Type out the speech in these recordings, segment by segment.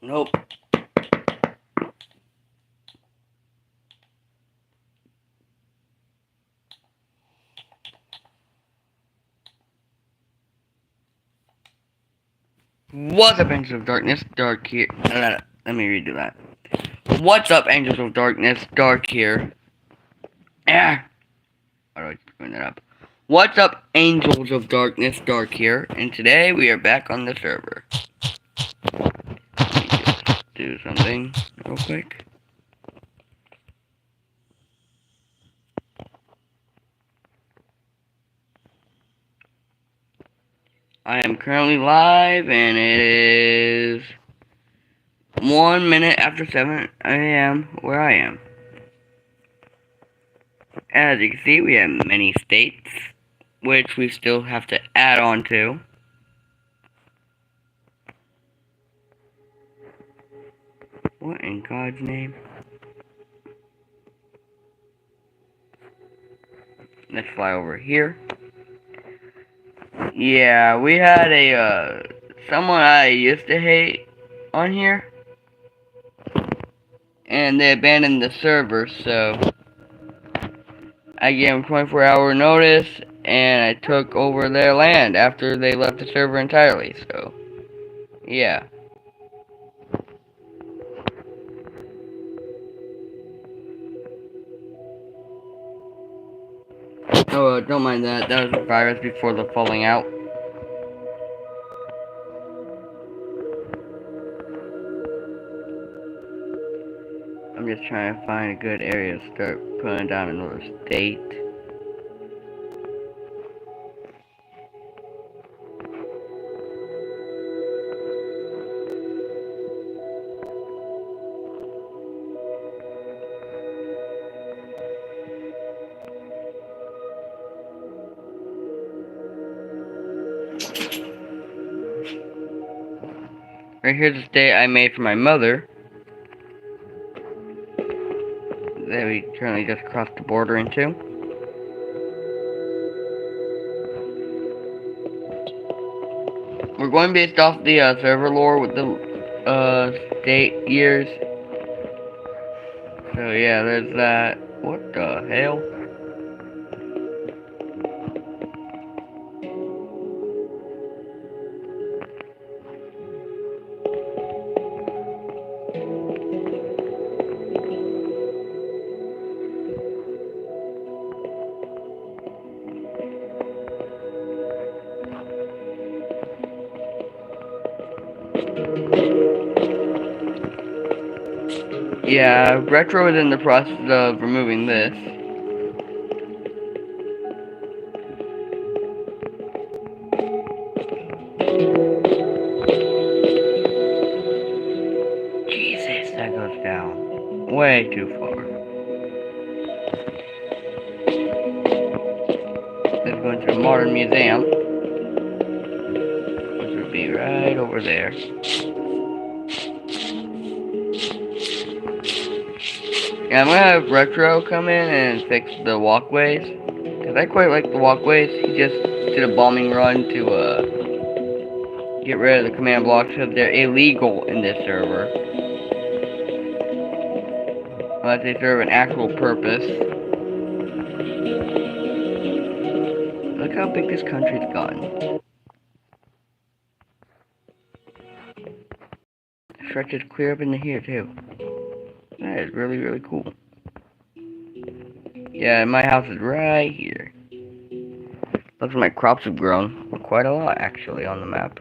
Nope. What's up, Angels of Darkness? Dark here. No. Let me redo that. What's up, Angels of Darkness? Dark here. Ah! Why do I keep bringing that up? What's up, Angels of Darkness? Dark here. And today we are back on the server. Let me just do something real quick. I am currently live, and it is 1 minute after 7 a.m. where I am. As you can see, we have many states, which we still have to add on to. What in God's name? Let's fly over here. Yeah, we had someone I used to hate on here, and they abandoned the server, so I gave them 24-hour notice, and I took over their land after they left the server entirely, so yeah. Oh, don't mind that. That was a virus before the falling out. I'm just trying to find a good area to start putting down another state. Right here's the state I made for my mother, that we currently just crossed the border into. We're going based off the server lore with the state years. So yeah, there's that. What the hell? Yeah, Retro is in the process of removing this. Jesus, that goes down way too far. Let's go into the Modern Museum, which would be right over there. Yeah, I'm gonna have Retro come in and fix the walkways, because I quite like the walkways. He just did a bombing run to get rid of the command blocks because they're illegal in this server. Unless they serve an actual purpose. Look how big this country's gotten. Stretches clear up into here too. That is really, really cool. Yeah, my house is right here. Looks like my crops have grown quite a lot actually on the map.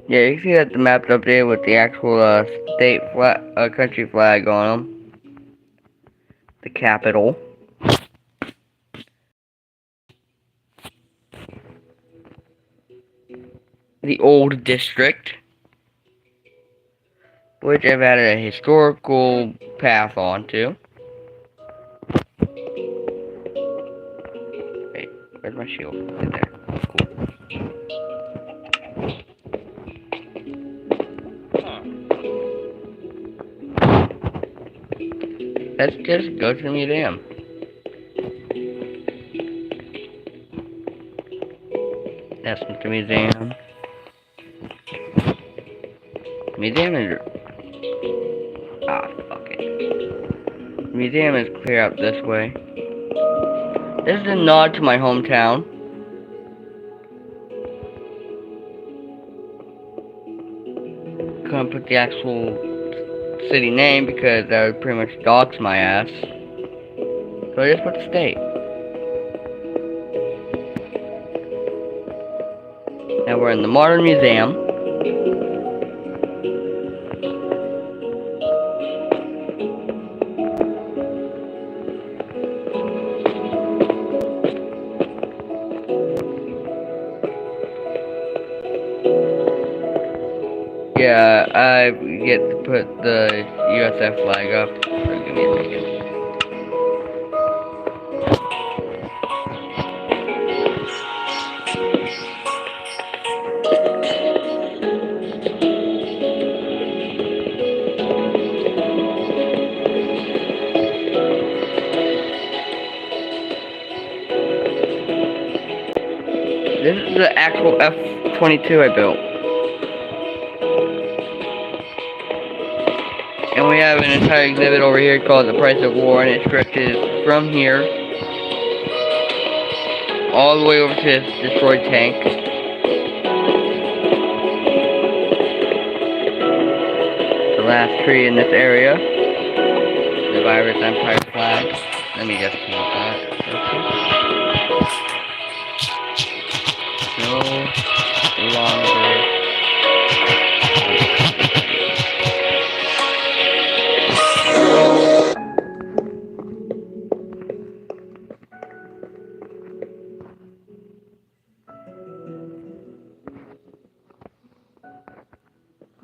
Yeah, you can see that the map's updated with the actual state flag, country flag on them. The capital. The old district, which I've added a historical path onto. Wait, where's my shield? Right there. Cool. Let's just go to the museum. That's not the museum. Museum is... Ah, fuck it. Museum is clear up this way. This is a nod to my hometown. Couldn't put the actual city name because that would pretty much dox my ass. So I just put the state. Now we're in the Modern Museum. Yeah, I get to put the USF flag up. So give me a second. This is the actual F-22 I built. And we have an entire exhibit over here called The Price of War, and it stretches from here all the way over to this destroyed tank. The last tree in this area. The Virus Empire flag. Let me just change that. No longer.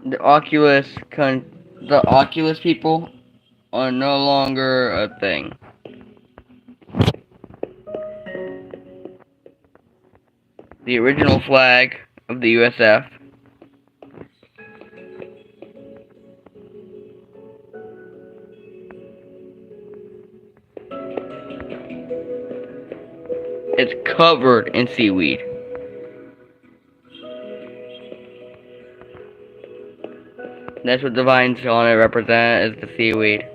The Oculus people are no longer a thing. The original flag of the USF. It's covered in seaweed. That's what the vines on it represent, is the seaweed.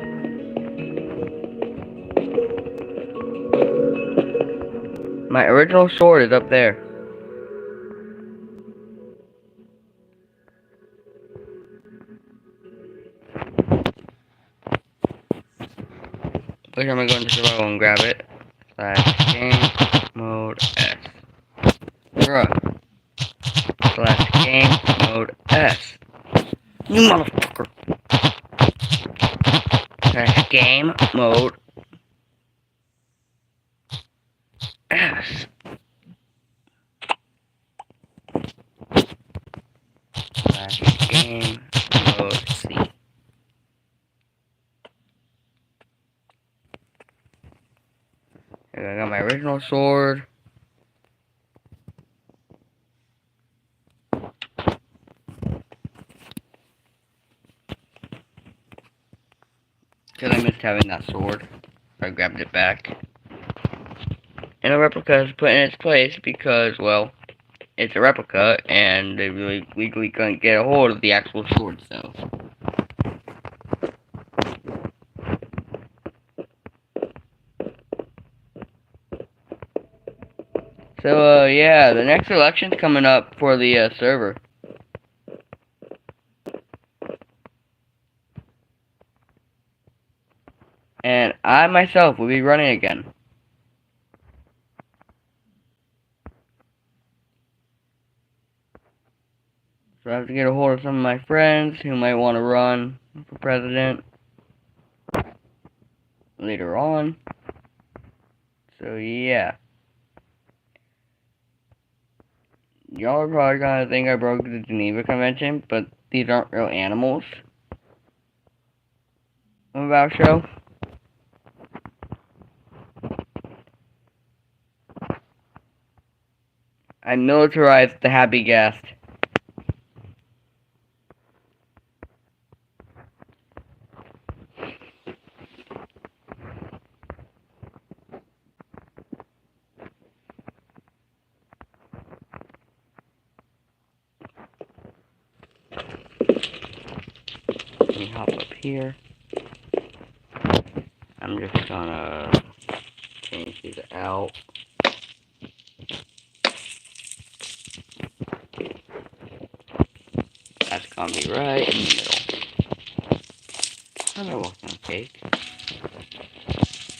My original sword is up there. Which I'm gonna go into survival and grab it. / game mode S. Bruh. / game mode S. You motherfucker. / game mode S. / game mode C. I got my original sword. Because I missed having that sword. I grabbed it back. And a replica is put in its place because, well, it's a replica and they really legally couldn't get a hold of the actual sword itself. So, yeah, the next election's coming up for the server. And I myself will be running again. So I have to get a hold of some of my friends who might want to run for president later on. So, yeah. Y'all are probably gonna think I broke the Geneva Convention, but these aren't real animals I'm about to show. I militarized the Happy Guest. me hop up here. I'm just gonna change these out. That's gonna be right in the middle. I'm gonna walk on cake.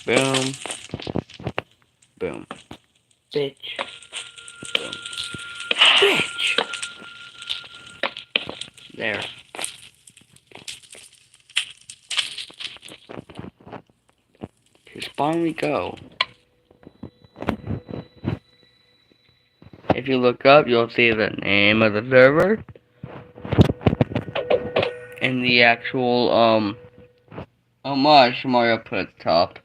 Boom. Boom. Bitch. Boom. Bitch! There. To spawn we go. If you look up, you'll see the name of the server. And the actual, homage Mario put at the top.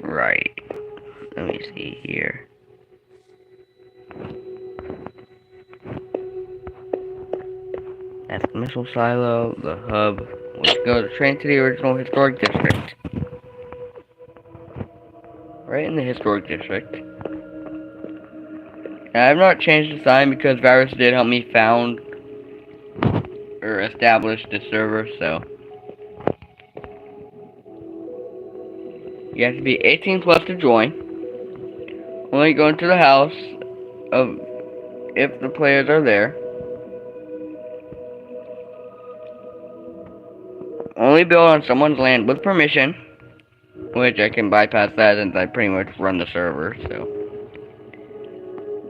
Right. Let me see here. That's the missile silo, the hub. Let's go to train to the original historic district. Right in the historic district. Now, I've not changed the sign because Virus did help me found or establish the server, so you have to be 18 plus to join. Only go into the house of if the players are there. Only build on someone's land with permission, which I can bypass that since I pretty much run the server, so.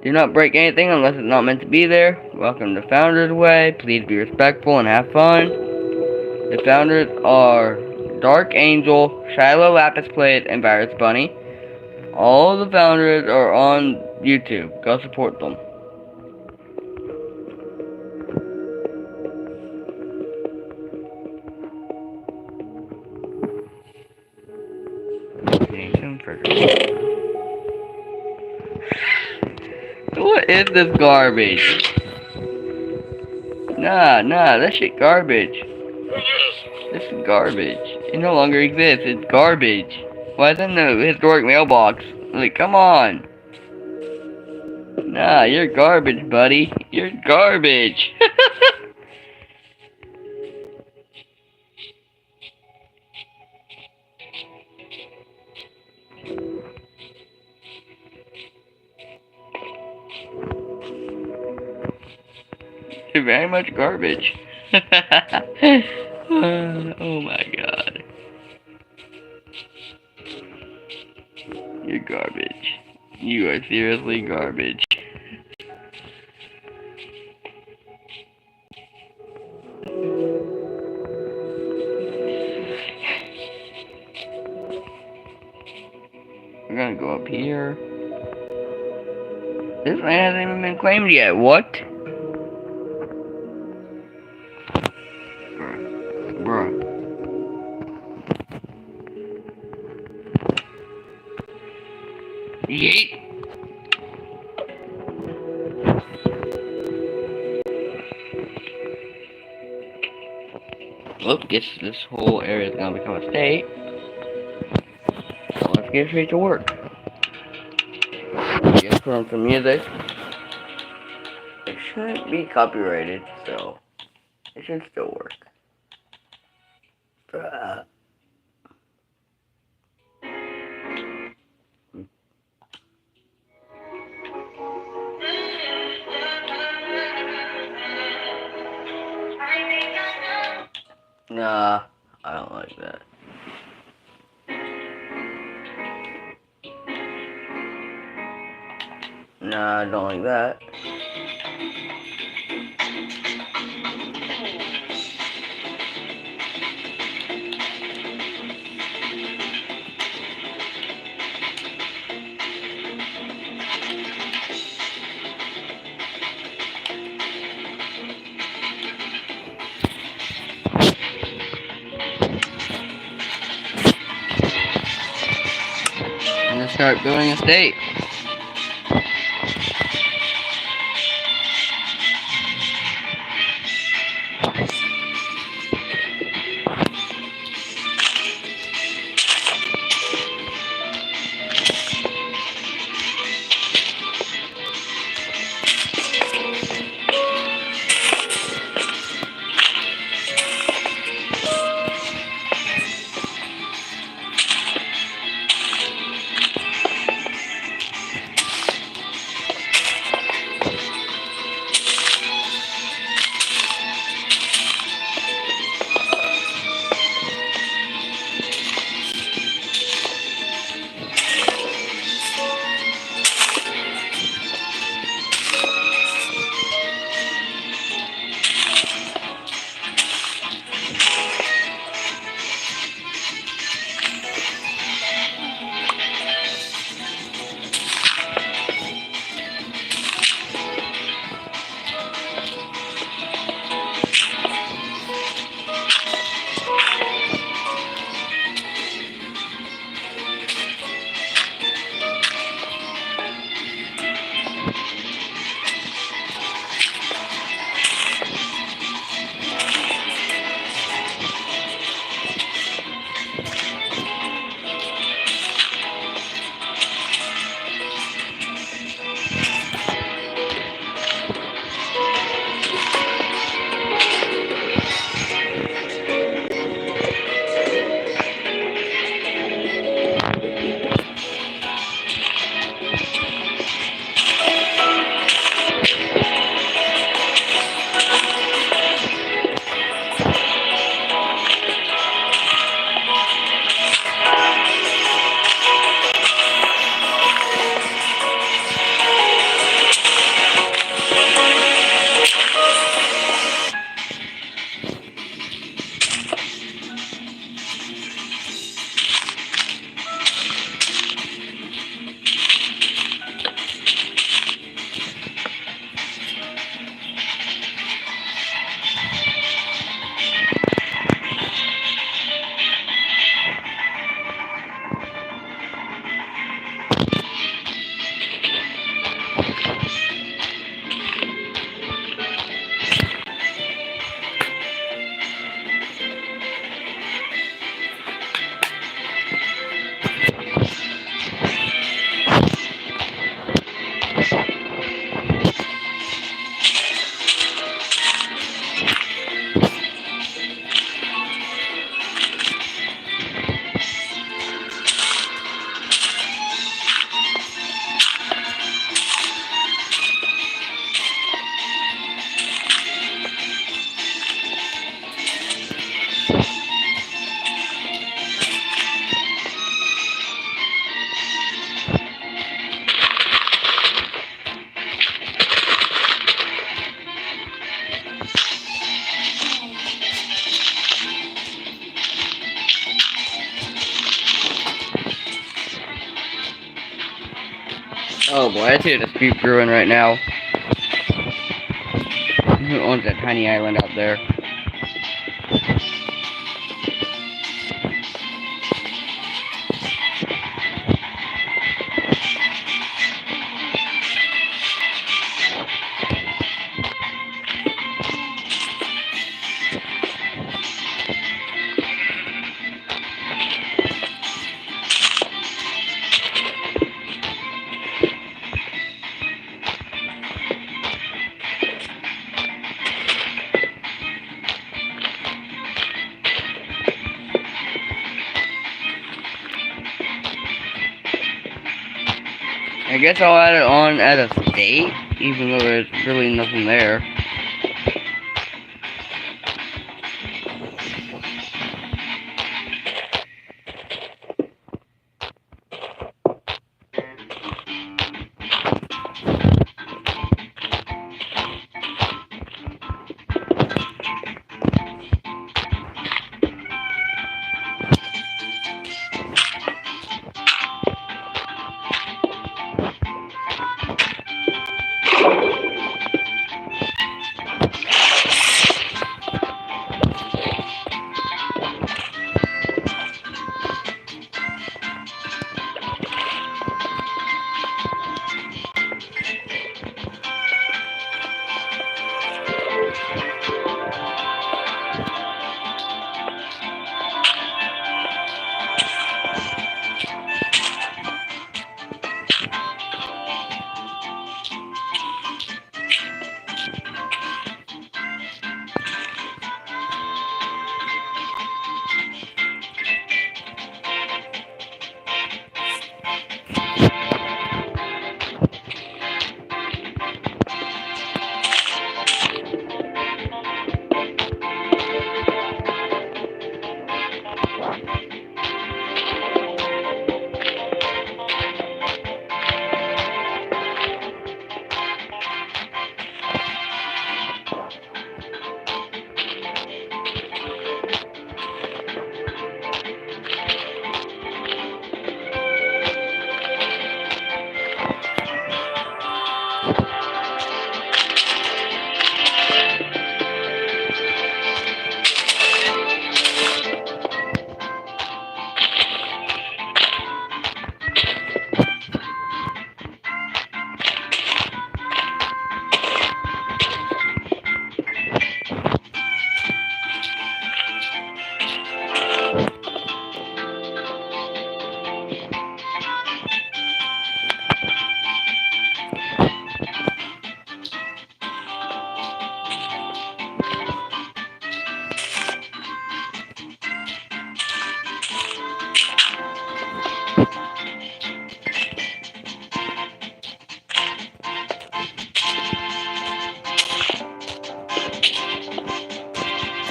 Do not break anything unless it's not meant to be there. Welcome to Founders Way. Please be respectful and have fun. The founders are Dark Angel, Shiloh Lapis Plate, and Virus Bunny. All the founders are on YouTube. Go support them. What is this garbage? Nah, that shit garbage. This is garbage. It no longer exists. It's garbage. Why is it in the historic mailbox? Like, come on. Nah, you're garbage, buddy. You're garbage. You're very much garbage. Oh my god. You're garbage. You are seriously garbage. We're gonna go up here. This land hasn't even been claimed yet. What? Bruh. Yeet. Look, this whole area is gonna become a state. So let's get straight to work. Just put on some music. It shouldn't be copyrighted, so it should still work. Nah, I don't like that. Nah, I don't like that. I'm gonna start building a state. Oh boy, I see a dispute brewing right now. Who owns that tiny island out there? I guess I'll add it on at a state, even though there's really nothing there.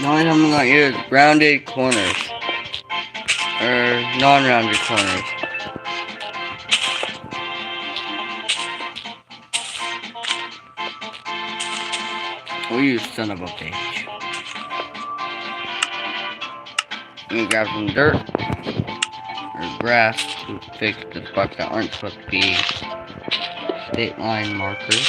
The only time I'm gonna use rounded corners. Or non-rounded corners. We'll use son of a bitch. Let me grab some dirt or grass to fix the spots that aren't supposed to be state line markers.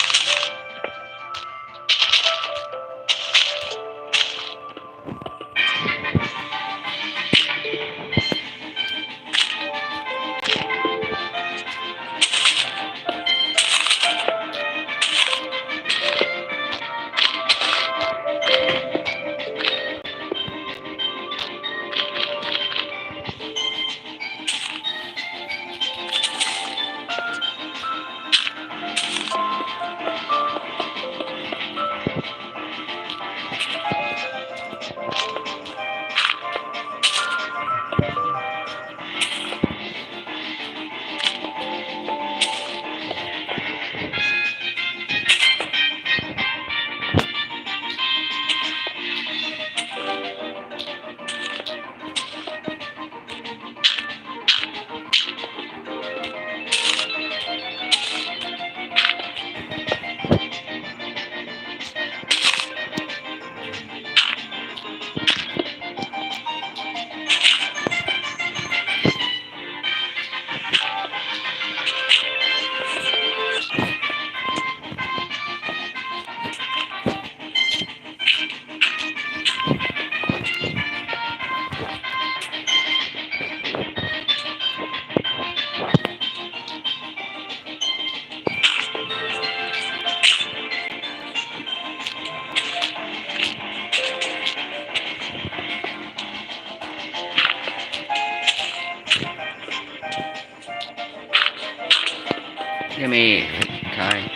Give me time.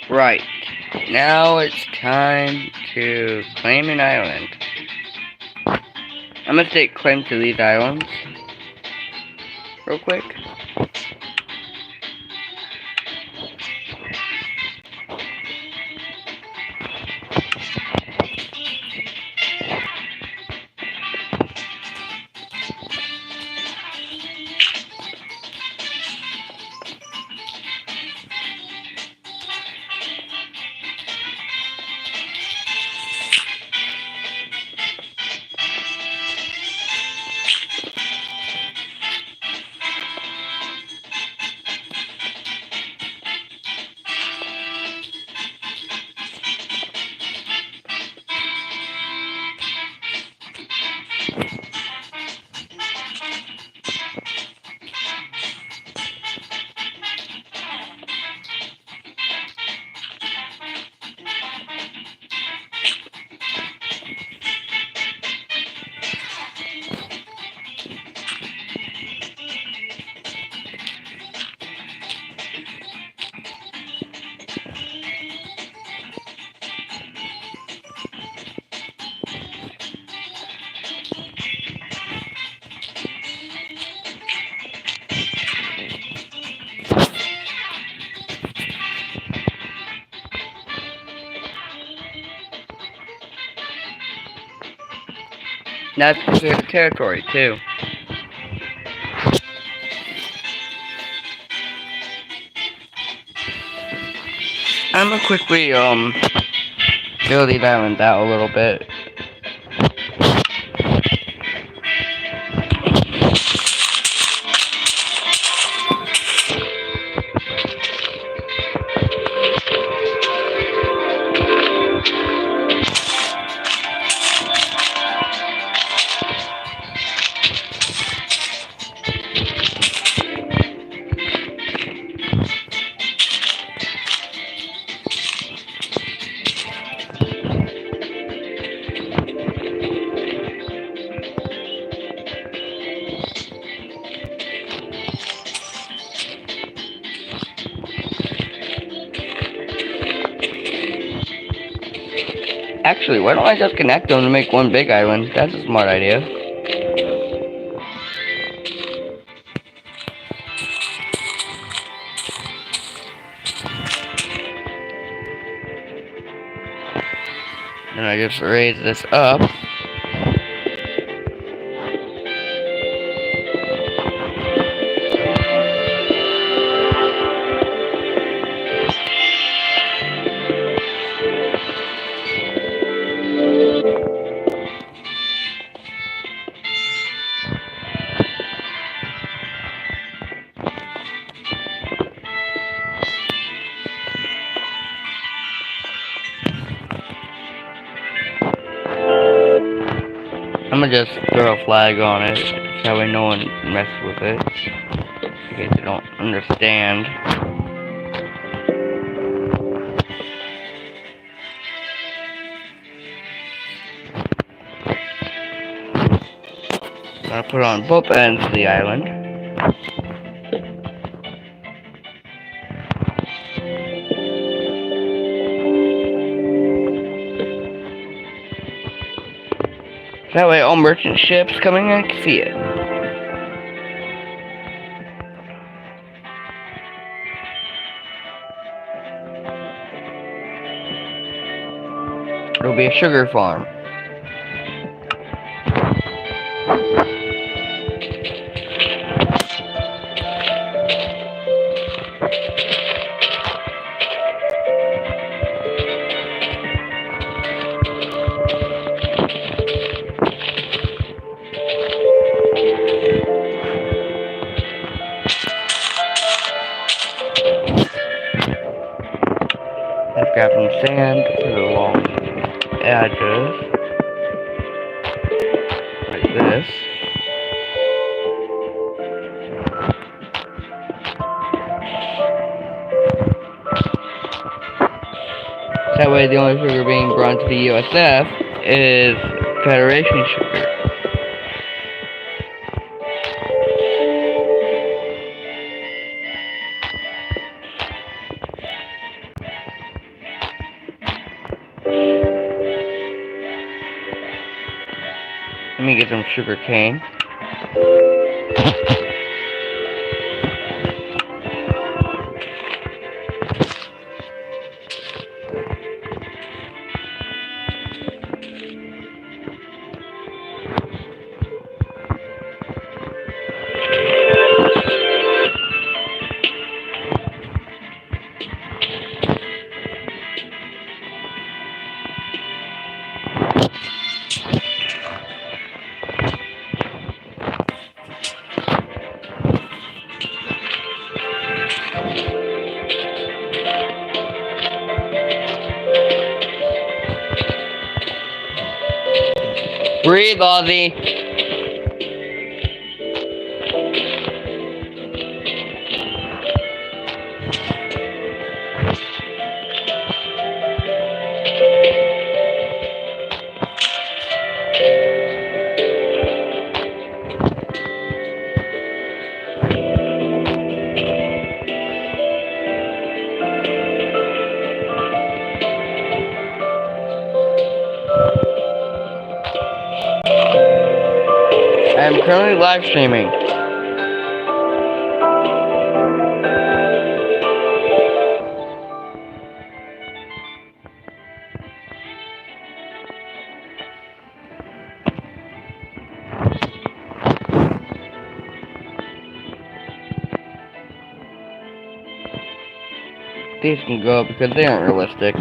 Right. Now it's time to claim an island. I'm gonna take claim to these islands real quick. That's the territory too. I'm gonna quickly fill these islands out a little bit. Actually, why don't I just connect them to make one big island? That's a smart idea. And I just raise this up. I'm gonna just throw a flag on it, so that way no one messes with it. In case you don't understand. I'll put it on both ends of the island. That way all merchant ships coming in can see it. It'll be a sugar farm. Let's grab some sand, put it along the edges, like this. That way the only sugar being brought to the USF is Federation sugar. Let me get some sugar cane. Breathe, Ozzy. I am currently live streaming. These can go up because they aren't realistic.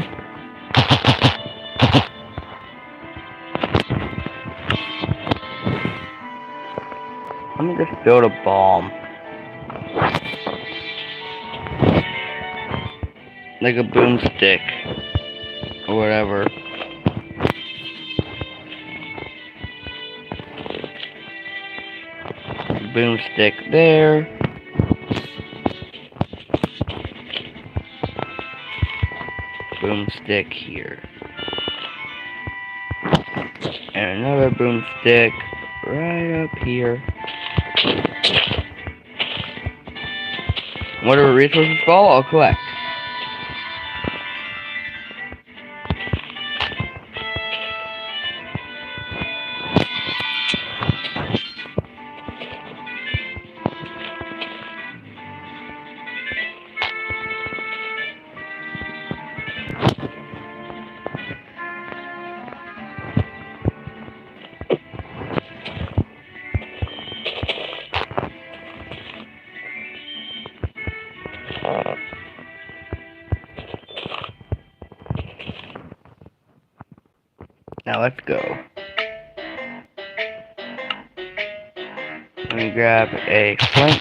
Let me just build a bomb. Like a boomstick. Or whatever. Boomstick there. Boomstick here. And another boomstick right up here. Whatever resources fall, I'll collect. Now let's go. Let me grab a flint.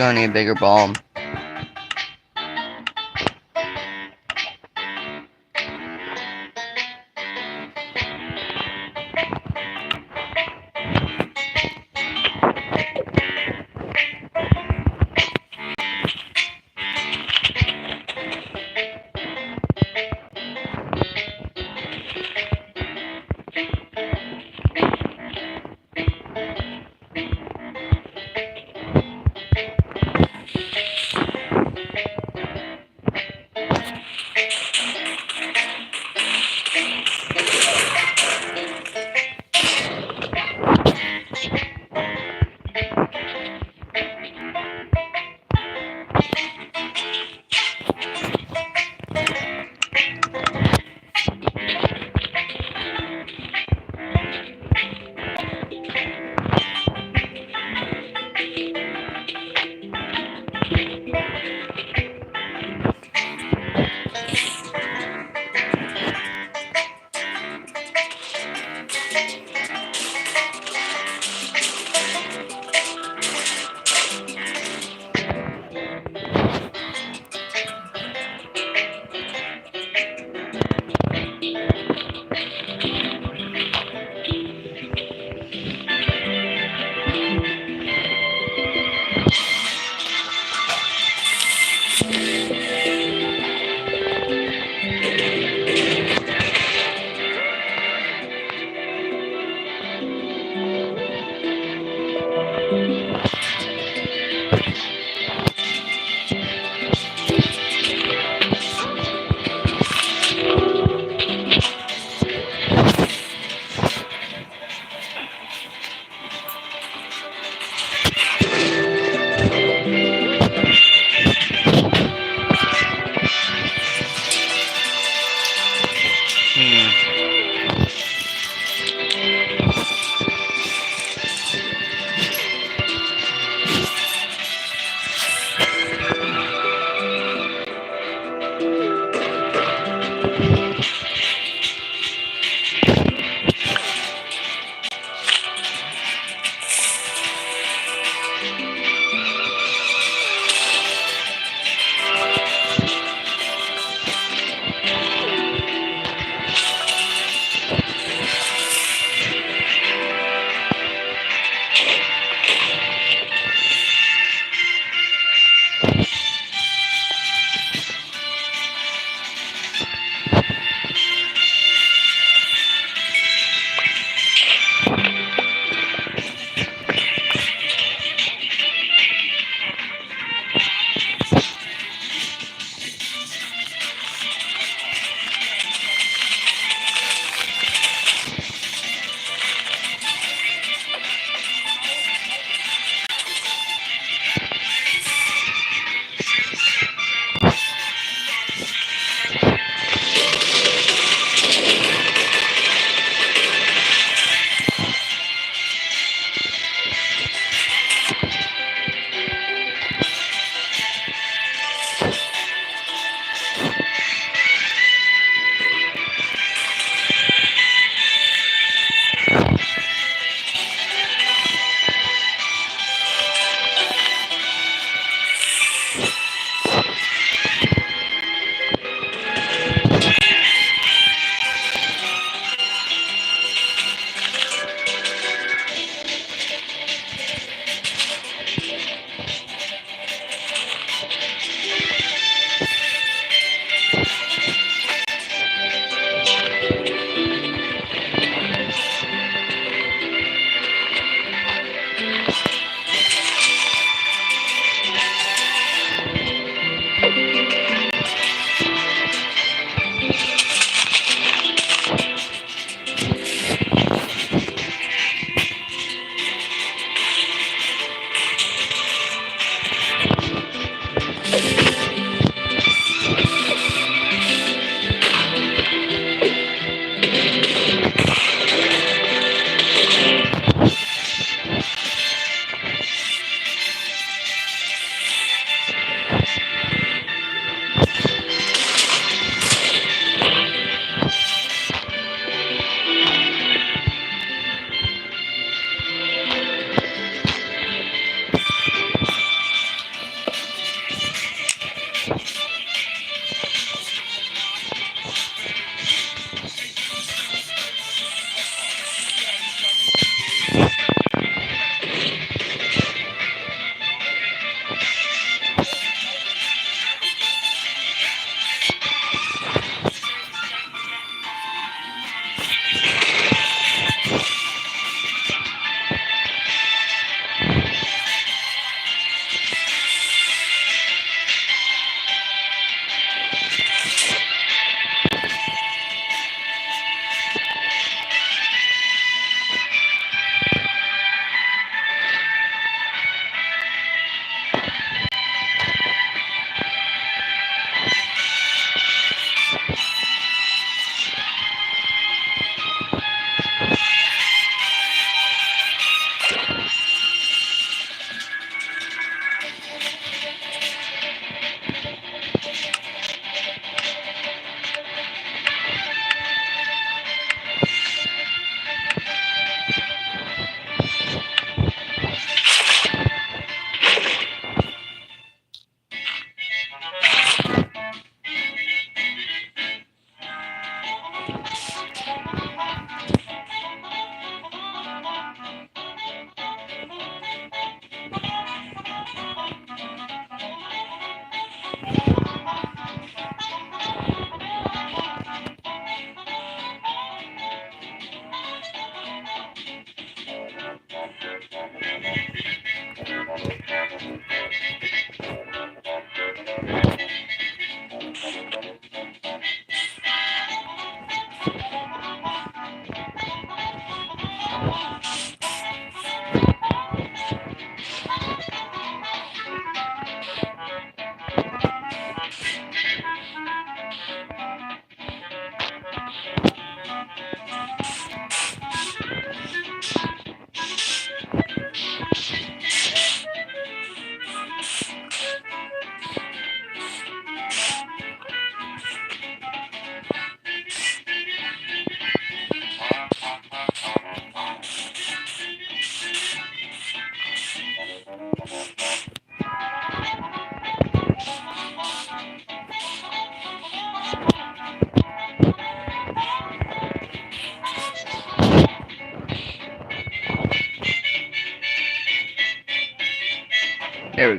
gonna need a bigger bomb.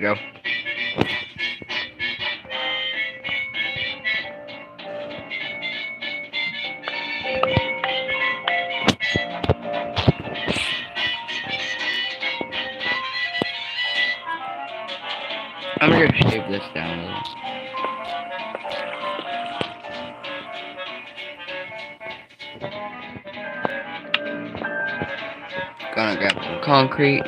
go. I'm gonna shave this down a little. Gonna grab some concrete.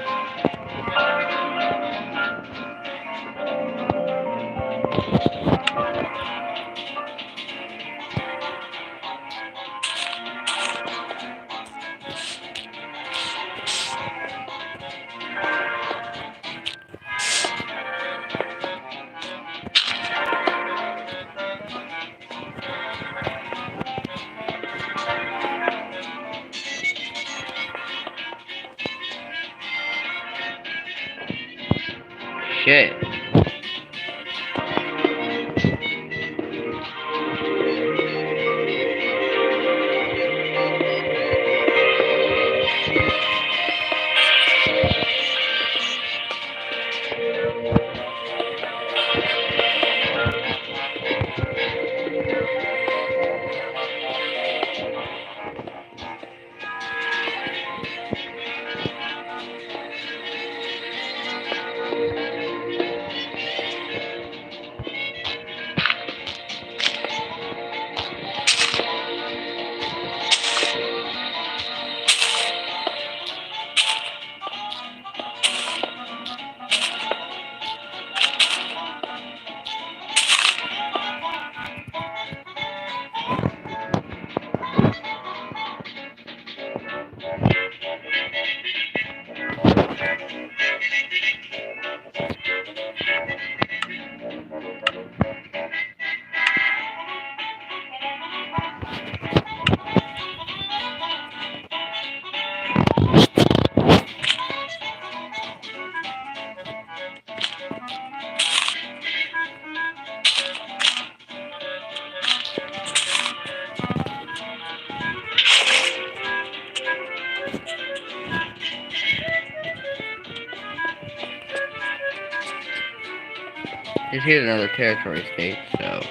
Shit. Just hit another territory state, so.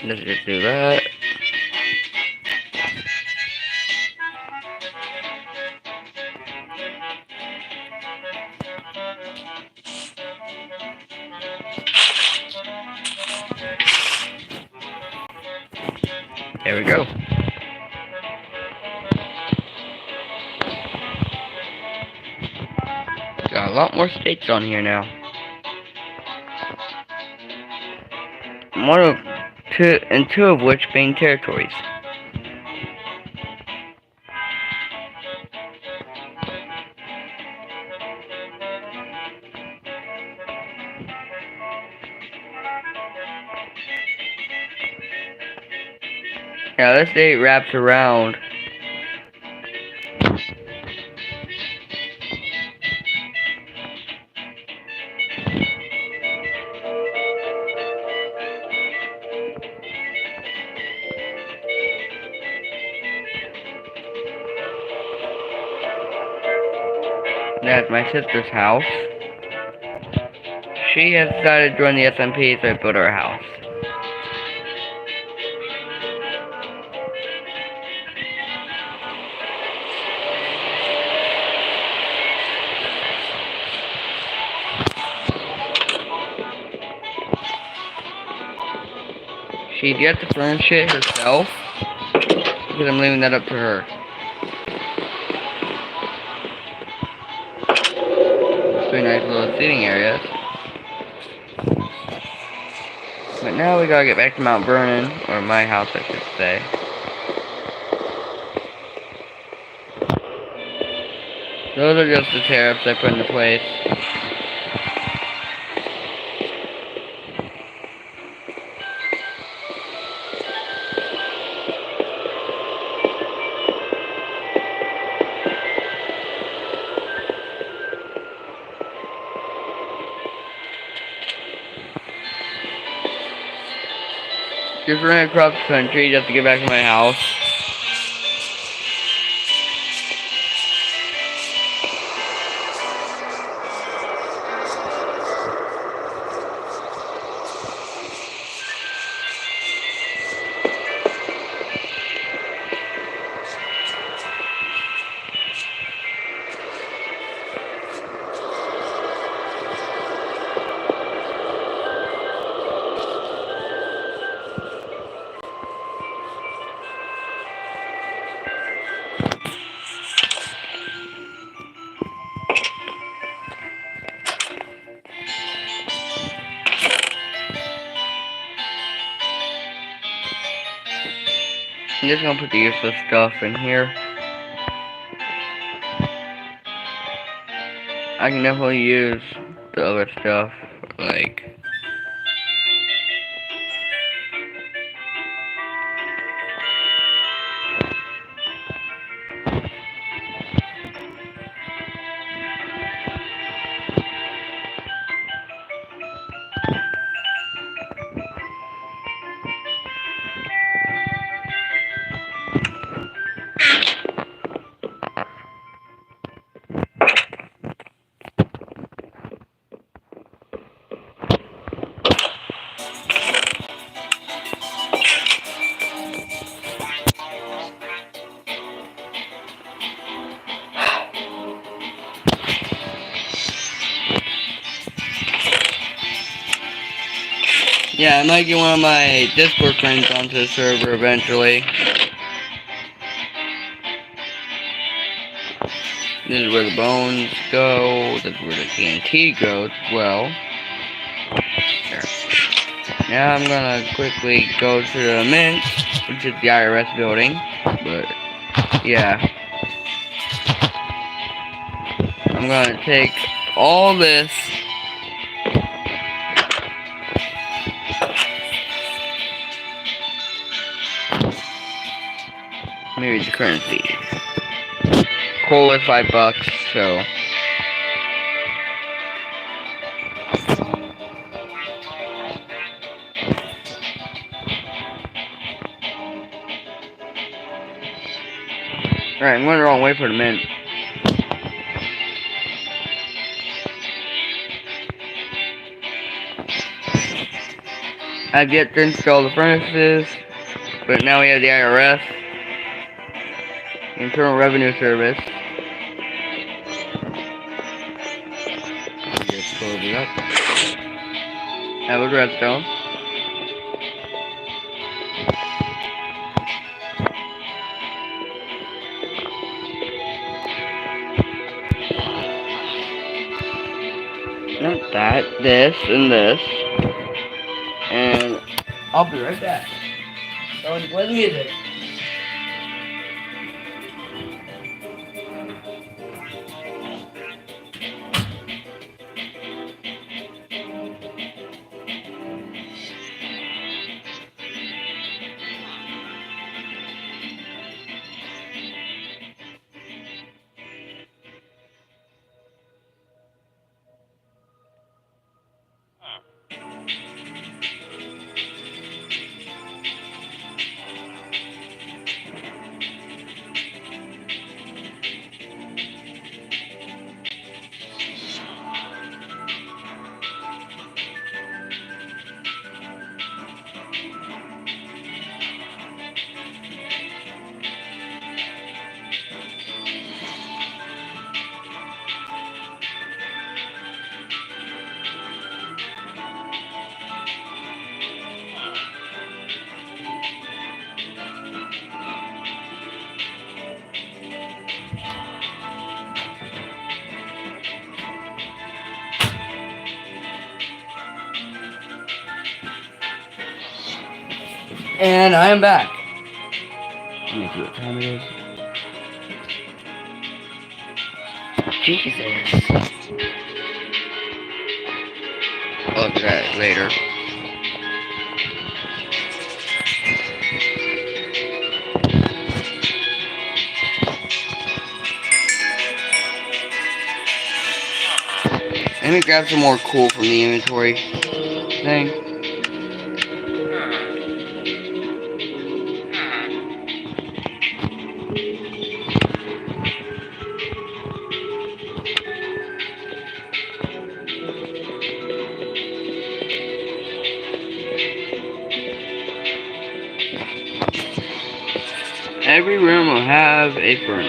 Let's just do that. There we go. Got a lot more states on here now. Two of which being territories. Now this state wraps around that's my sister's house. She has decided to join the SMP, so I built her a house. She's yet to furnish it herself, because I'm leaving that up to her. Pretty nice little sitting areas. But now we gotta get back to Mount Vernon, or my house I should say. Those are just the tariffs I put into place. Just running across the country just to get back to my house. I'm just gonna put the useless stuff in here. I can definitely use the other stuff, like... Yeah, I might get one of my Discord friends onto the server eventually. This is where the bones go. This is where the TNT goes as well. There. Now I'm gonna quickly go to the Mint, which is the IRS building. But, yeah. I'm gonna take all this. Maybe the currency. Coal is $5, so. Alright, I'm going the wrong way for the Mint. I've yet to install the furnaces, but now we have the IRS, Internal Revenue Service. Just close it up. Have a redstone. Not that, this, and this. And I'll be right back. So enjoy the music. And I am back. Let me see what time it is. Jesus. I'll do that later. Let me grab some more coal from the inventory thing. Every room will have a furnace.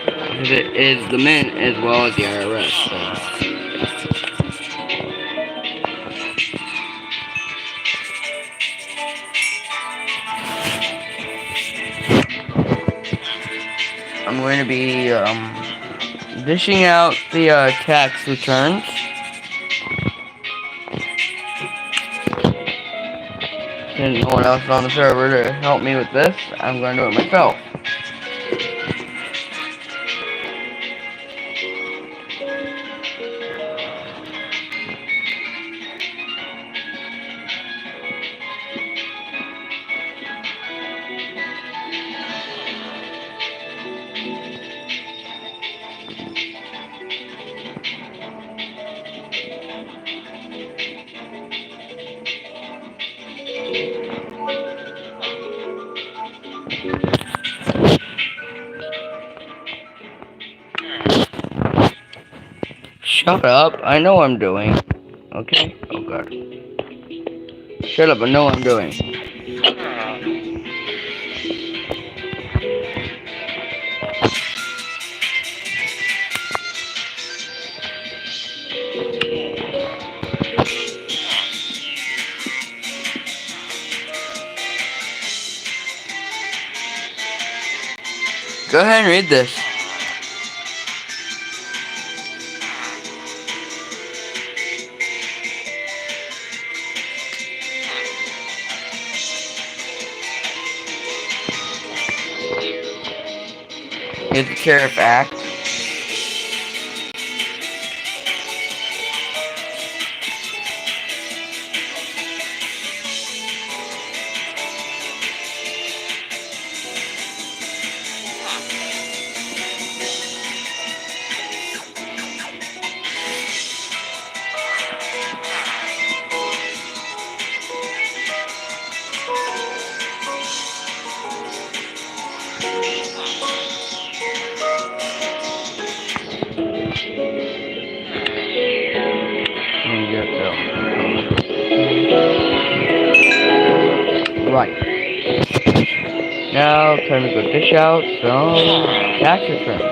Because it is the mint as well as the IRS. So. I'm going to be dishing out the tax returns. Since no one else is on the server to help me with this, I'm going to do it myself. Shut up, I know what I'm doing. Okay? Oh god. Shut up, I know what I'm doing. Go ahead and read this. Here's the Tariff Act. Right. Now, time to go dish out some tax returns.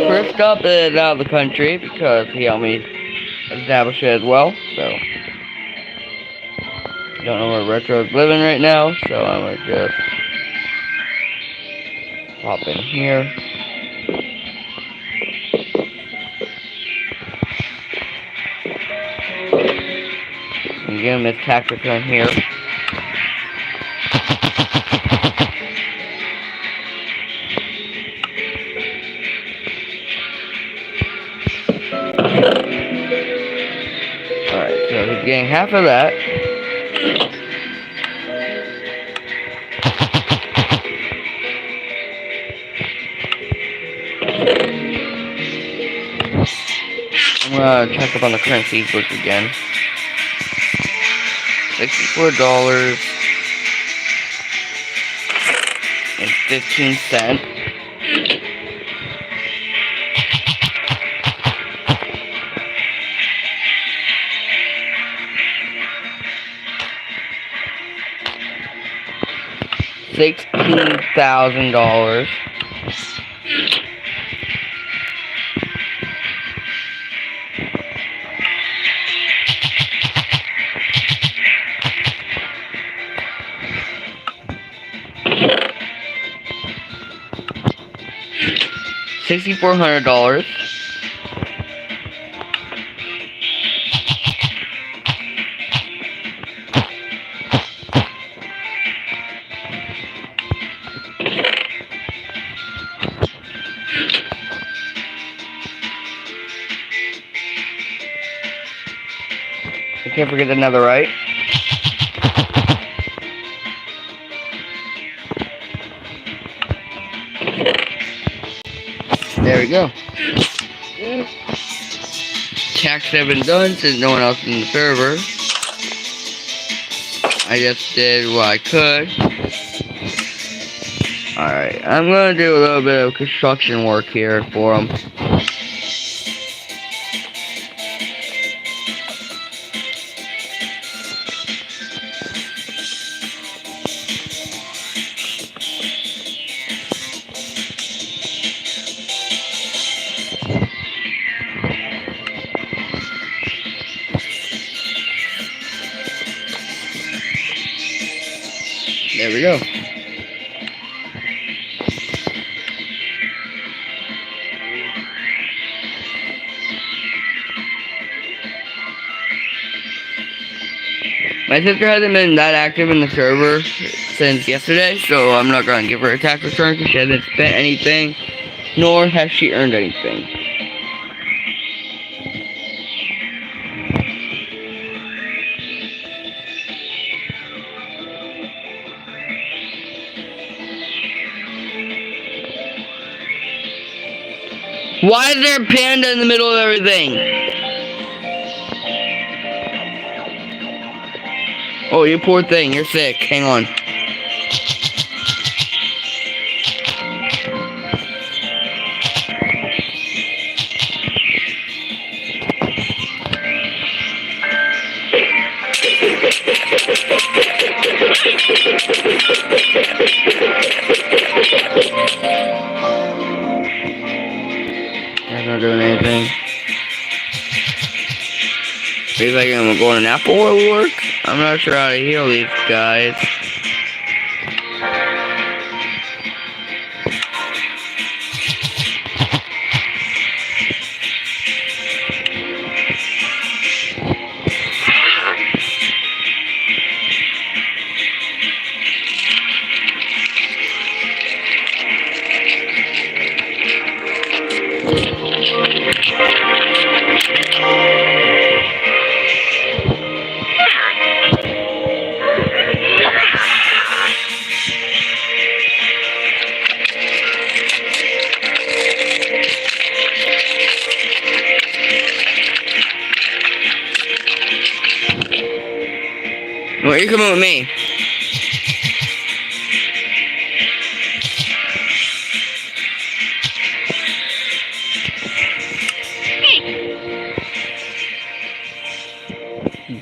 First up is out of the country because he helped me establish it as well, so don't know where Retro's living right now, so I'm gonna just pop in here. And give him his tax return here. Alright, so he's getting half of that. I'm gonna check up on the currency book again. $64 and 15 cents. $16,000. $6,400. I can't forget the netherite. There we go. Tax have been done since no one else is in the server. I just did what I could. Alright, I'm gonna do a little bit of construction work here for them. There we go. My sister hasn't been that active in the server since yesterday, so I'm not going to give her a tax return because she hasn't spent anything, nor has she earned anything. Why is there a panda in the middle of everything? Oh, you poor thing, you're sick. Hang on. That's not doing anything. Maybe like I'm going to Apple will work? I'm not sure how to heal these guys. Where are you coming with me?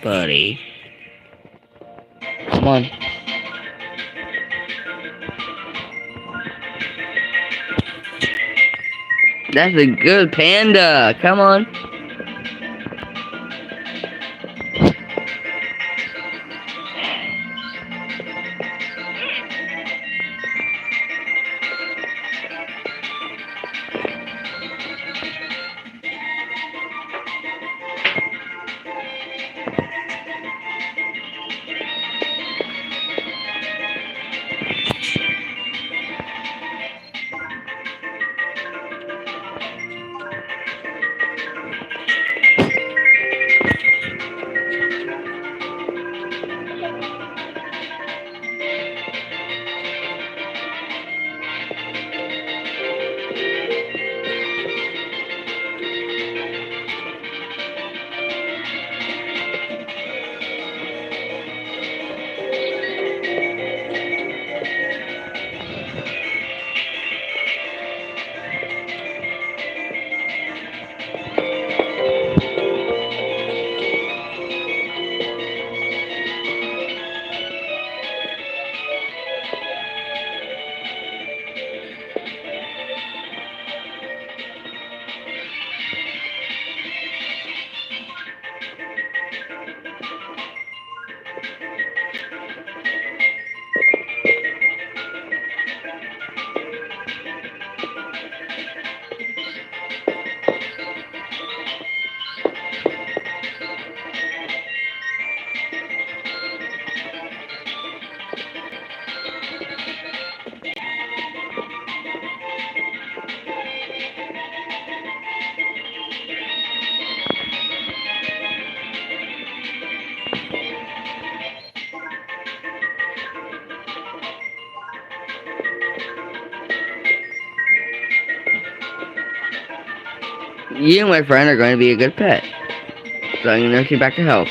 Buddy. Come on. That's a good panda. Come on. You, my friend, are going to be a good pet. So I'm going to nurse you back to health.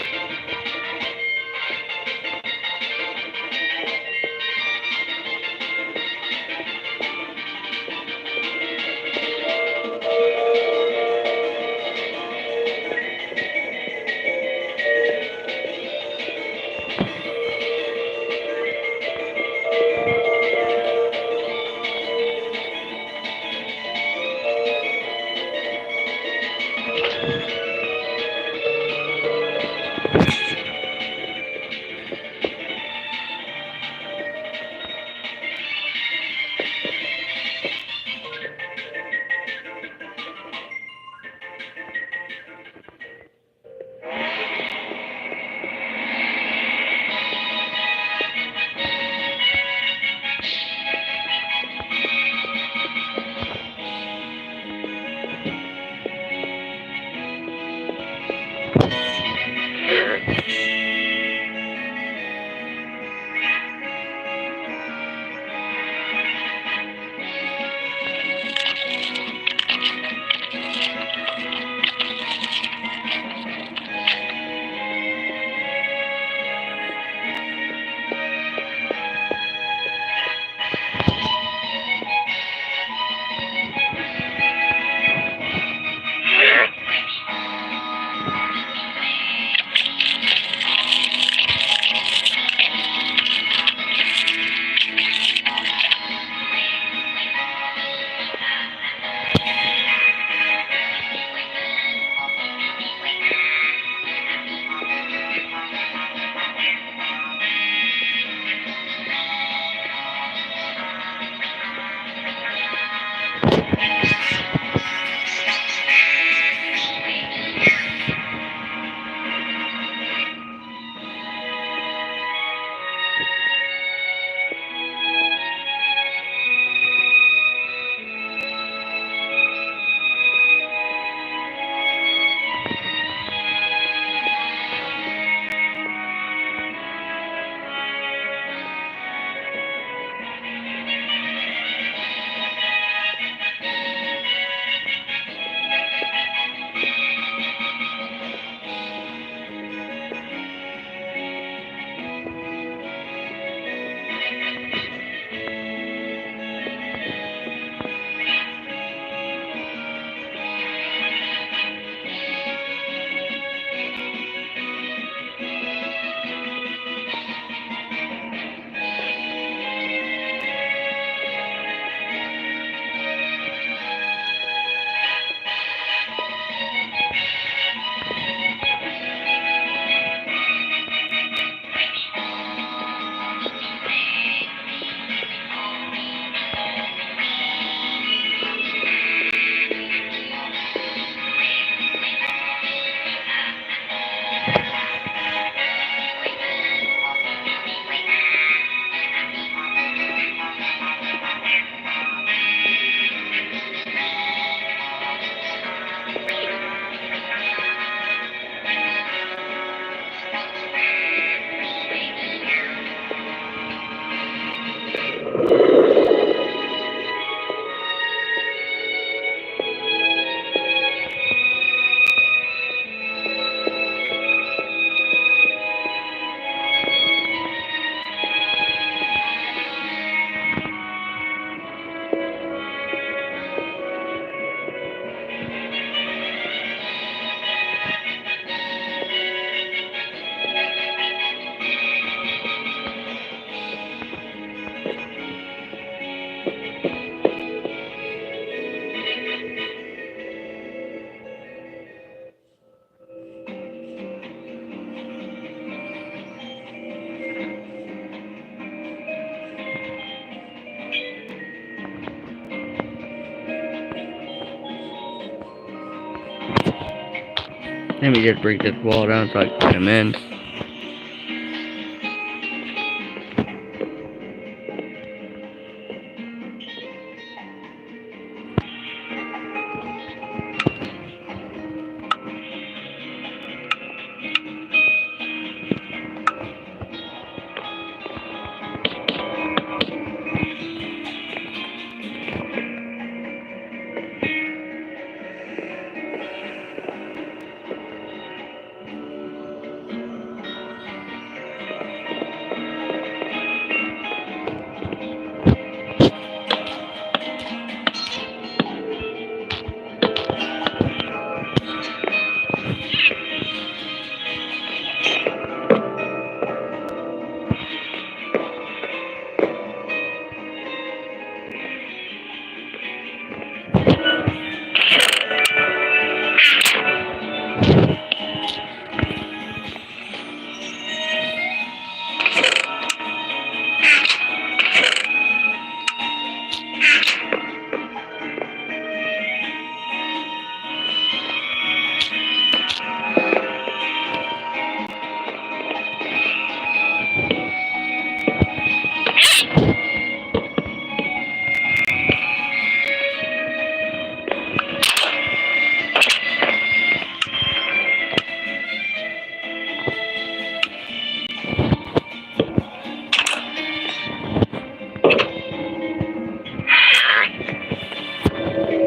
Let me just break this wall down so I can put him in.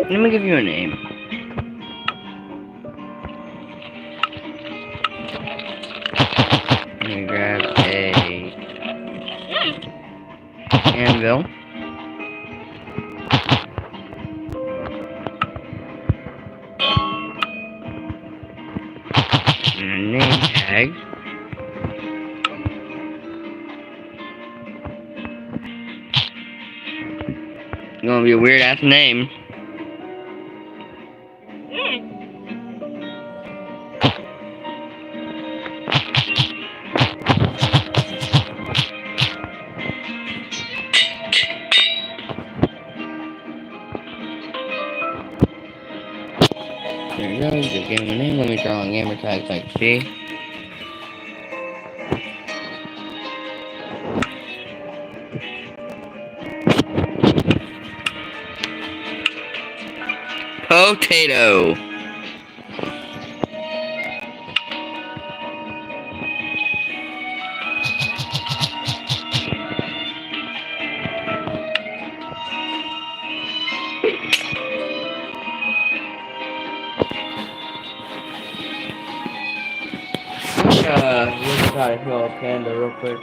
Let me give you a name. Let me grab a anvil. And a name tag. It's gonna be a weird ass name. There you go, just give him a name. Let me draw on gamer tag type C. Potato. Let's try to fill a panda real quick.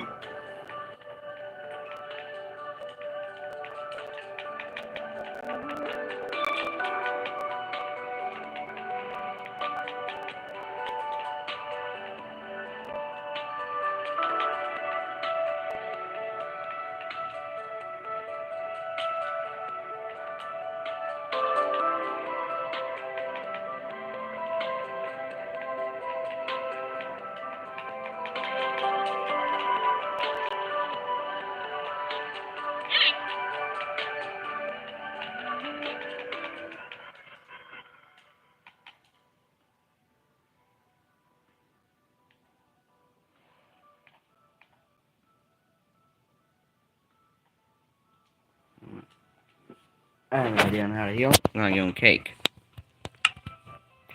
I have no idea on how to heal. I'm gonna give him cake.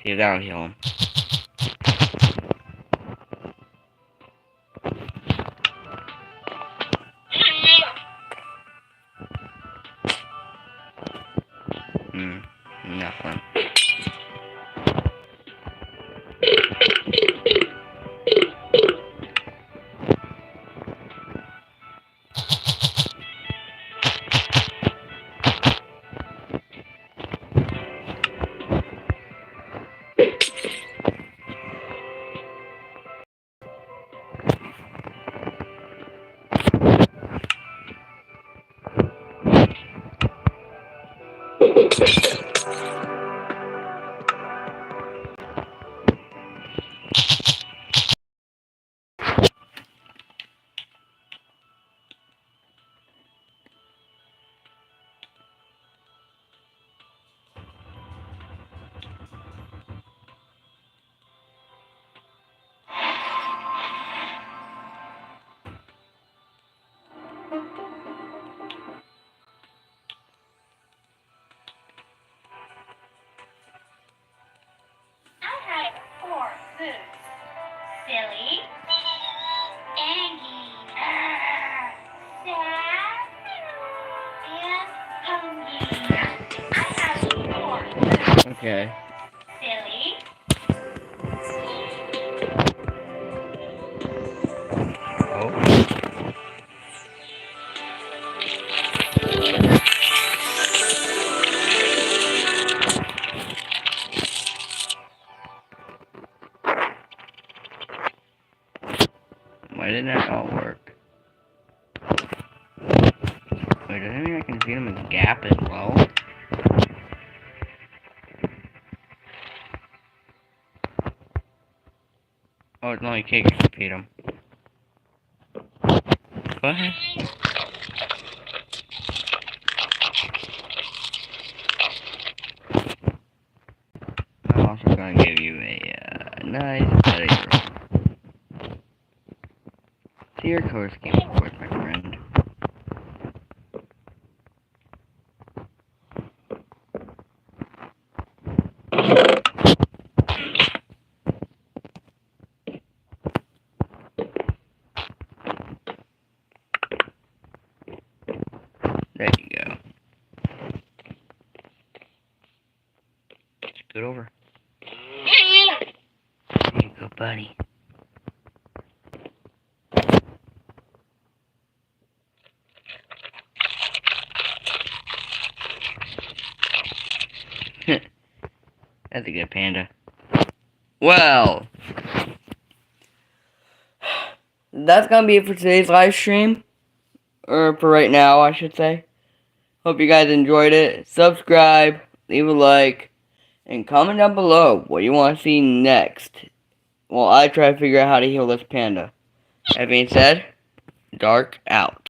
See if that'll heal him. Nothing. Silly, Angie, sad, and hungry. I have 4. Okay. Silly, Oh. Why didn't that all work? Wait, does that mean I can feed him a gap as well? Oh, it's only cake I can feed him. Go ahead. I'm also going to give you a nice pedigree. See your color scheme, of course, my friend. There you go. Do it over. There you go, buddy. That's a good panda. Well, that's gonna be it for today's live stream. Or for right now, I should say. Hope you guys enjoyed it. Subscribe, leave a like, and comment down below what you want to see next. While I try to figure out how to heal this panda. That being said, Dark out.